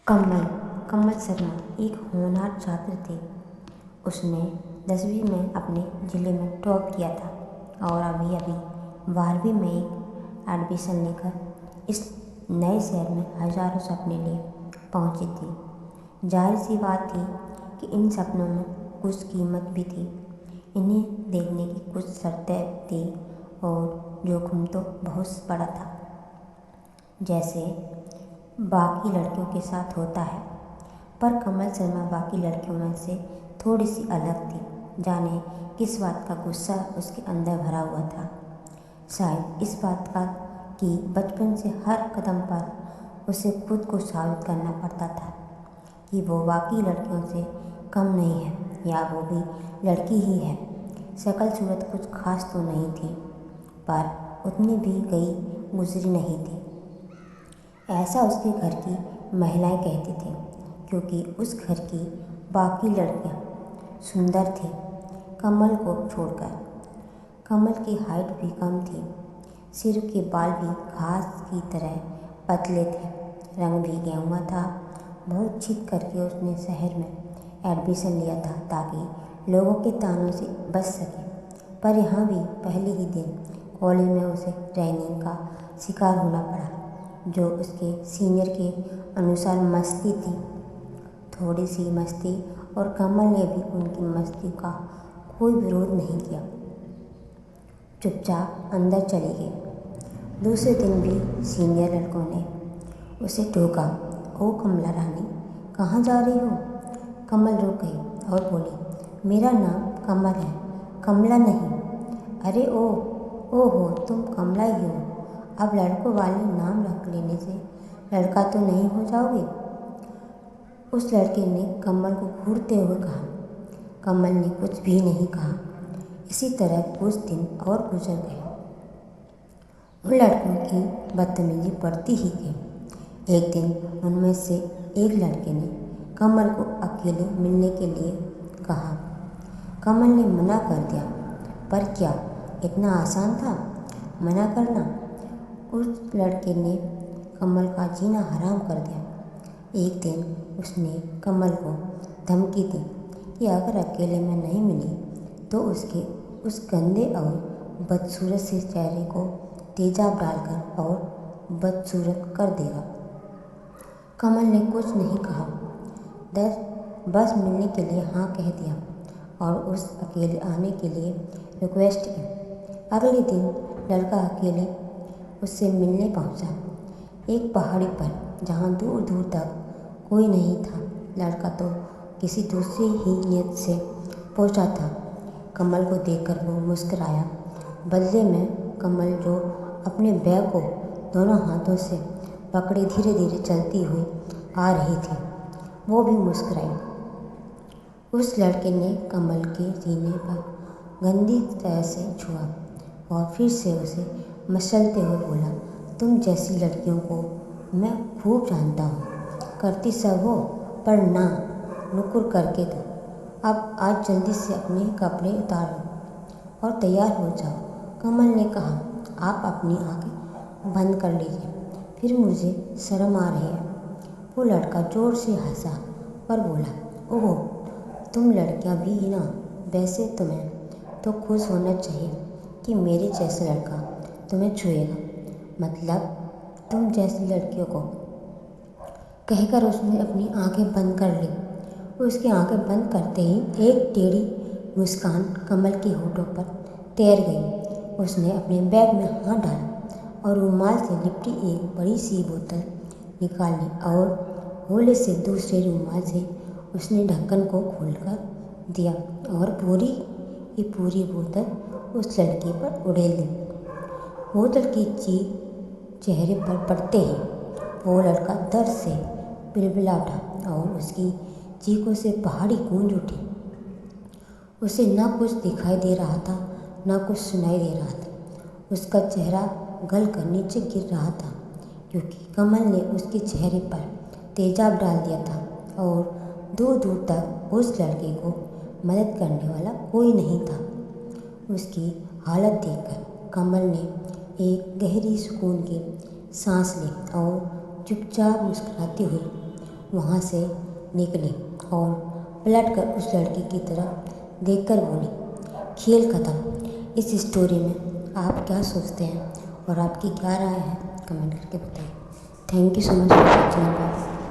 कमल कमल शर्मा एक होनहार छात्र थे। उसने 10वीं में अपने ज़िले में टॉप किया था और अभी अभी 12वीं में एक एडमिशन लेकर इस नए शहर में हज़ारों सपने लिए पहुंची थी। जाहिर सी बात थी कि इन सपनों में कुछ कीमत भी थी। इन्हें देखने की कुछ शर्तें थी और जोखिम तो बहुत बड़ा था। जैसे बाकी लड़कियों के साथ होता है, पर कमल शर्मा बाकी लड़कियों में से थोड़ी सी अलग थी। जाने किस बात का गुस्सा उसके अंदर भरा हुआ था। शायद इस बात का कि बचपन से हर कदम पर उसे खुद को साबित करना पड़ता था कि वो बाकी लड़कियों से कम नहीं है या वो भी लड़की ही है। शक्ल सूरत कुछ खास तो नहीं थी, पर उतनी भी गई गुजरी नहीं थी, ऐसा उसके घर की महिलाएं कहती थीं, क्योंकि उस घर की बाकी लड़कियां सुंदर थीं कमल को छोड़कर। कमल की हाइट भी कम थी, सिर के बाल भी घास की तरह पतले थे, रंग भी गया हुआ था। बहुत जिद करके उसने शहर में एडमिशन लिया था ताकि लोगों के तानों से बच सके, पर यहाँ भी पहले ही दिन कॉलेज में उसे रैगिंग का शिकार होना पड़ा, जो उसके सीनियर के अनुसार मस्ती थी, थोड़ी सी मस्ती, और कमल ने भी उनकी मस्ती का कोई विरोध नहीं किया, चुपचाप अंदर चली गई। दूसरे दिन भी सीनियर लड़कों ने उसे टोका, ओ कमला रानी, कहाँ जा रही हो? कमल रुक गई और बोली, मेरा नाम कमल है, कमला नहीं। अरे ओ हो, तुम कमला ही हो। अब लड़कों वाले नाम रख लेने से लड़का तो नहीं हो जाओगे? उस लड़के ने कमल को घूरते हुए कहा। कमल ने कुछ भी नहीं कहा। इसी तरह कुछ दिन और गुजर गए। उन लड़कों की बदतमीजी बढ़ती ही गई। एक दिन उनमें से एक लड़के ने कमल को अकेले मिलने के लिए कहा। कमल ने मना कर दिया, पर क्या इतना आसान था मना करना? उस लड़के ने कमल का जीना हराम कर दिया। एक दिन उसने कमल को धमकी दी कि अगर अकेले में नहीं मिली तो उसके उस गंदे और बदसूरत से चेहरे को तेजाब डालकर और बदसूरत कर देगा। कमल ने कुछ नहीं कहा, बस मिलने के लिए हाँ कह दिया और उस अकेले आने के लिए रिक्वेस्ट की। अगले दिन लड़का अकेले उससे मिलने पहुंचा, एक पहाड़ी पर जहां दूर दूर तक कोई नहीं था। लड़का तो किसी दूसरी ही नीयत से पहुंचा था। कमल को देखकर वो मुस्कुराया। बदले में कमल, जो अपने बैग को दोनों हाथों से पकड़े धीरे धीरे चलती हुई आ रही थी, वो भी मुस्कुराई। उस लड़के ने कमल के सीने पर गंदी तरह से छुआ और फिर से उसे मसलते हुए बोला, तुम जैसी लड़कियों को मैं खूब जानता हूँ, करती सब हो पर ना नुकुर करके दो। अब आज जल्दी से अपने कपड़े उतारो और तैयार हो जाओ। कमल ने कहा, आप अपनी आंखें बंद कर लीजिए, फिर मुझे शर्म आ रही है। वो लड़का जोर से हंसा और बोला, ओह, तुम लड़कियां भी ना, वैसे तुम्हें तो खुश होना चाहिए कि मेरे जैसा लड़का तुम्हें छुएगा, मतलब तुम जैसी लड़कियों को। कहकर उसने अपनी आंखें बंद कर ली। उसकी आंखें बंद करते ही एक टेढ़ी मुस्कान कमल के होठों पर तैर गई। उसने अपने बैग में हाथ डाला और रुमाल से लिपटी एक बड़ी सी बोतल निकाली और होले से दूसरे रुमाल से उसने ढक्कन को खोलकर दिया और पूरी की पूरी बोतल उस लड़के पर उड़ेल दी। बोतल की चीख चेहरे पर पड़ते ही वो लड़का दर्द से बिलबिला उठा और उसकी चीखों से पहाड़ी गूंज उठी। उसे न कुछ दिखाई दे रहा था, न कुछ सुनाई दे रहा था। उसका चेहरा गल कर नीचे गिर रहा था, क्योंकि कमल ने उसके चेहरे पर तेजाब डाल दिया था और दूर दूर तक उस लड़के को मदद करने वाला कोई नहीं था। उसकी हालत देखकर कमल ने एक गहरी सुकून की सांस ली और चुपचाप मुस्कुराती हुई वहाँ से निकली और पलटकर उस लड़की की तरफ देखकर बोली, खेल खत्म। इस स्टोरी में आप क्या सोचते हैं और आपकी क्या राय है, कमेंट करके बताइए। Thank you so much for watching.